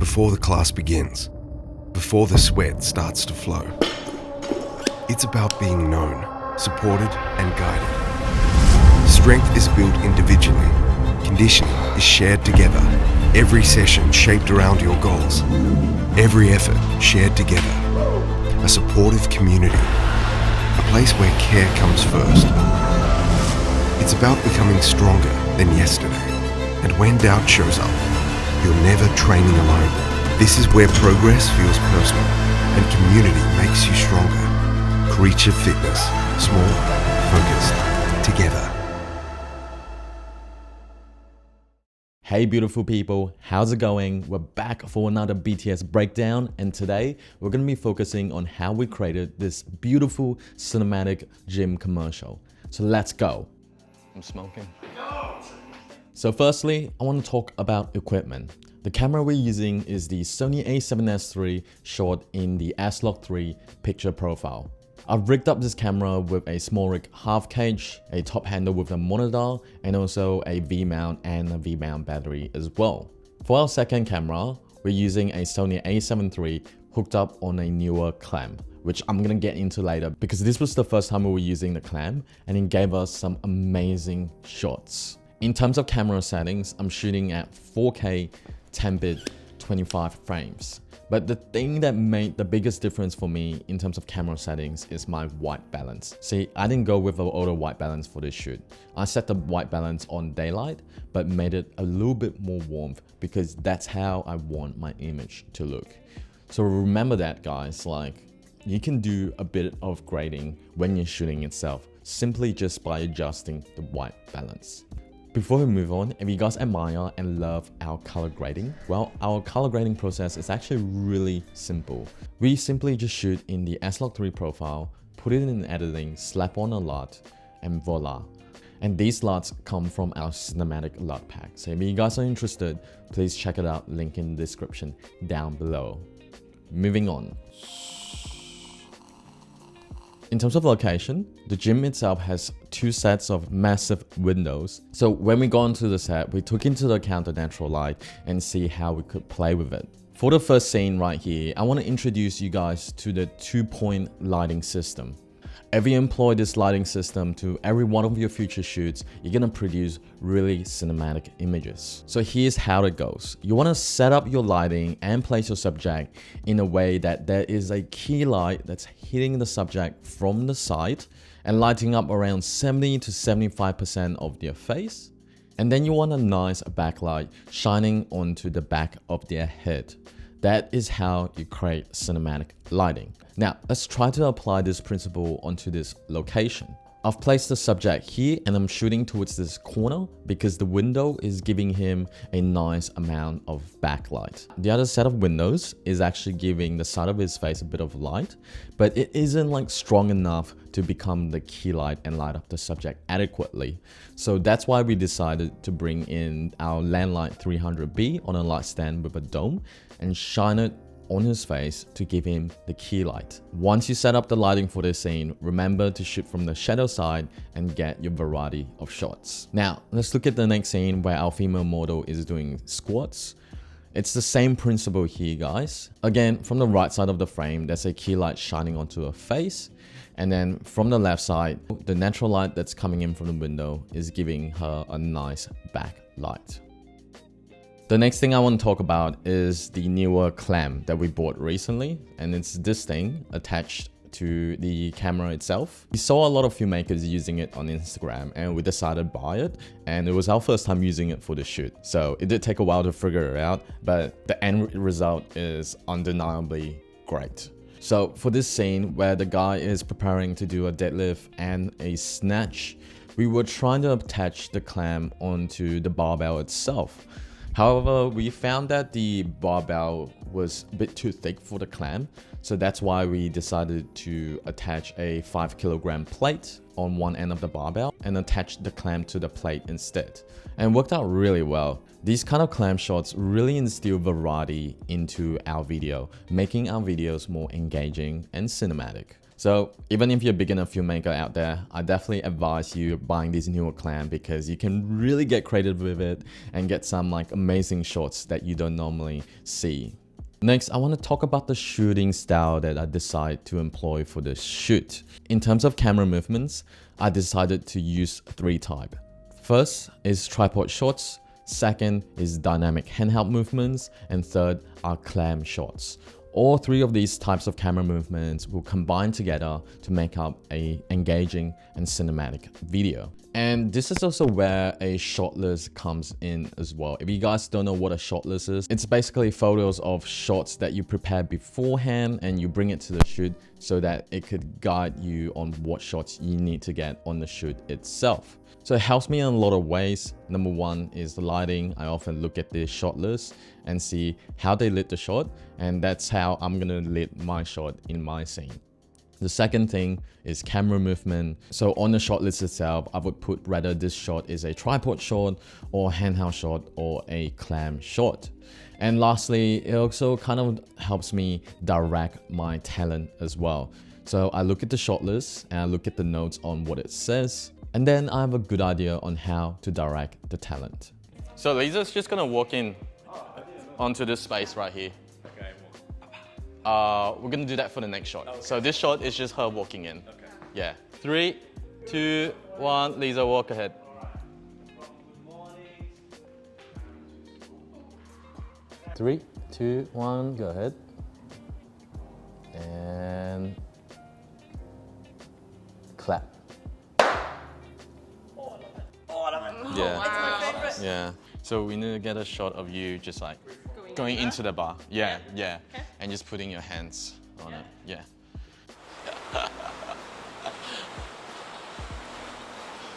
before the class begins, before the sweat starts to flow. It's about being known, supported and guided. Strength is built individually. Conditioning is shared together. Every session shaped around your goals. Every effort shared together. A supportive community. A place where care comes first. It's about becoming stronger than yesterday. And when doubt shows up, you're never training alone. This is where progress feels personal and community makes you stronger. Creature Fitness. Small, focused, together. Hey beautiful people, how's it going? We're back for another BTS breakdown, and today we're going to be focusing on how we created this beautiful cinematic gym commercial. So let's go. I'm smoking. So firstly, I want to talk about equipment. The camera we're using is the Sony a7S III shot in the S-Log3 picture profile. I've rigged up this camera with a small rig half cage, a top handle with a monitor, and also a V-mount and a V-mount battery as well. For our second camera, we're using a Sony a7 III hooked up on a Neewer clamp, which I'm gonna get into later because this was the first time we were using the clamp and it gave us some amazing shots. In terms of camera settings, I'm shooting at 4K 10-bit 25 frames. But the thing that made the biggest difference for me in terms of camera settings is my white balance. See, I didn't go with the auto white balance for this shoot. I set the white balance on daylight, but made it a little bit more warmth because that's how I want my image to look. So remember that, guys, like you can do a bit of grading when you're shooting itself, simply just by adjusting the white balance. Before we move on, if you guys admire and love our color grading, well, our color grading process is actually really simple. We simply just shoot in the S-Log3 profile, put it in editing, slap on a LUT, and voila. And these LUTs come from our cinematic LUT pack. So if you guys are interested, please check it out, link in the description down below. Moving on. In terms of location, the gym itself has two sets of massive windows. So when we got onto the set, we took into account the natural light and see how we could play with it. For the first scene right here, I want to introduce you guys to the 2-point lighting system. If you employ this lighting system to every one of your future shoots, you're gonna produce really cinematic images. So here's how it goes. You wanna set up your lighting and place your subject in a way that there is a key light that's hitting the subject from the side and lighting up around 70 to 75% of their face. And then you want a nice backlight shining onto the back of their head. That is how you create cinematic lighting. Now, let's try to apply this principle onto this location. I've placed the subject here and I'm shooting towards this corner because the window is giving him a nice amount of backlight. The other set of windows is actually giving the side of his face a bit of light, but it isn't like strong enough to become the key light and light up the subject adequately. So that's why we decided to bring in our Landlight 300B on a light stand with a dome and shine it on his face to give him the key light. Once you set up the lighting for this scene, remember to shoot from the shadow side and get your variety of shots. Now, let's look at the next scene where our female model is doing squats. It's the same principle here, guys. Again, from the right side of the frame, there's a key light shining onto her face. And then from the left side, the natural light that's coming in from the window is giving her a nice backlight. The next thing I want to talk about is the Neewer clamp that we bought recently, and it's this thing attached to the camera itself. We saw a lot of filmmakers using it on Instagram and we decided to buy it, and it was our first time using it for the shoot. So it did take a while to figure it out, but the end result is undeniably great. So for this scene where the guy is preparing to do a deadlift and a snatch, we were trying to attach the clamp onto the barbell itself. However, we found that the barbell was a bit too thick for the clamp, so that's why we decided to attach a 5kg plate on one end of the barbell and attach the clamp to the plate instead. And it worked out really well. These kind of clamp shots really instill variety into our video, making our videos more engaging and cinematic. So even if you're a beginner filmmaker out there, I definitely advise you buying this Neewer clamp because you can really get creative with it and get some like amazing shots that you don't normally see. Next, I want to talk about the shooting style that I decided to employ for this shoot. In terms of camera movements, I decided to use 3 types. First is tripod shots, second is dynamic handheld movements, and third are clam shots. All 3 of these types of camera movements will combine together to make up a engaging and cinematic video. And this is also where a shot list comes in as well. If you guys don't know what a shot list is, it's basically photos of shots that you prepared beforehand and you bring it to the shoot so that it could guide you on what shots you need to get on the shoot itself. So it helps me in a lot of ways. Number 1 is the lighting. I often look at the shot list and see how they lit the shot, and that's how I'm gonna lit my shot in my scene. The second thing is camera movement. So on the shot list itself, I would put whether this shot is a tripod shot or handheld shot or a clam shot. And lastly, it also kind of helps me direct my talent as well. So I look at the shot list and I look at the notes on what it says, and then I have a good idea on how to direct the talent. So Lisa's just gonna walk in onto this space right here. We're gonna do that for the next shot. Okay. So this shot is just her walking in. Okay. Yeah. 3, 2, 1, Lisa, walk ahead. 3, 2, 1, go ahead. And clap. Yeah. Wow. Yeah. So we need to get a shot of you just like going into the bar. Yeah, yeah. Okay. And just putting your hands on it. Yeah.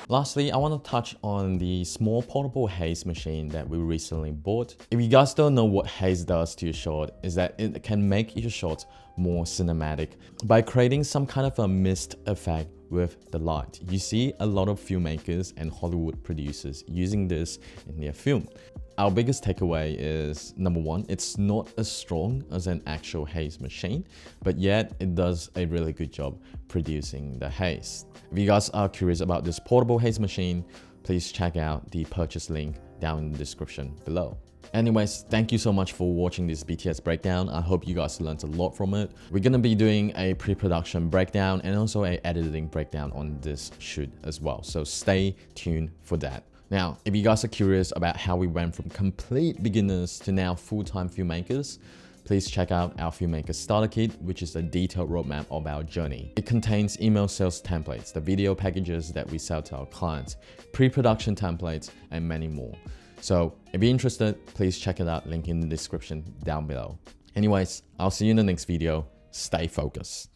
Lastly, I want to touch on the small portable Haze machine that we recently bought. If you guys don't know what Haze does to your shot, is that it can make your shots more cinematic by creating some kind of a mist effect with the light. You see a lot of filmmakers and Hollywood producers using this in their film. Our biggest takeaway is, number 1, it's not as strong as an actual Haze machine, but yet it does a really good job producing the haze. If you guys are curious about this portable Haze machine, please check out the purchase link down in the description below. Anyways, thank you so much for watching this BTS breakdown. I hope you guys learned a lot from it. We're gonna be doing a pre-production breakdown and also a editing breakdown on this shoot as well. So stay tuned for that. Now, if you guys are curious about how we went from complete beginners to now full-time filmmakers, please check out our Filmmaker Starter Kit, which is a detailed roadmap of our journey. It contains email sales templates, the video packages that we sell to our clients, pre-production templates, and many more. So if you're interested, please check it out, link in the description down below. Anyways, I'll see you in the next video. Stay focused.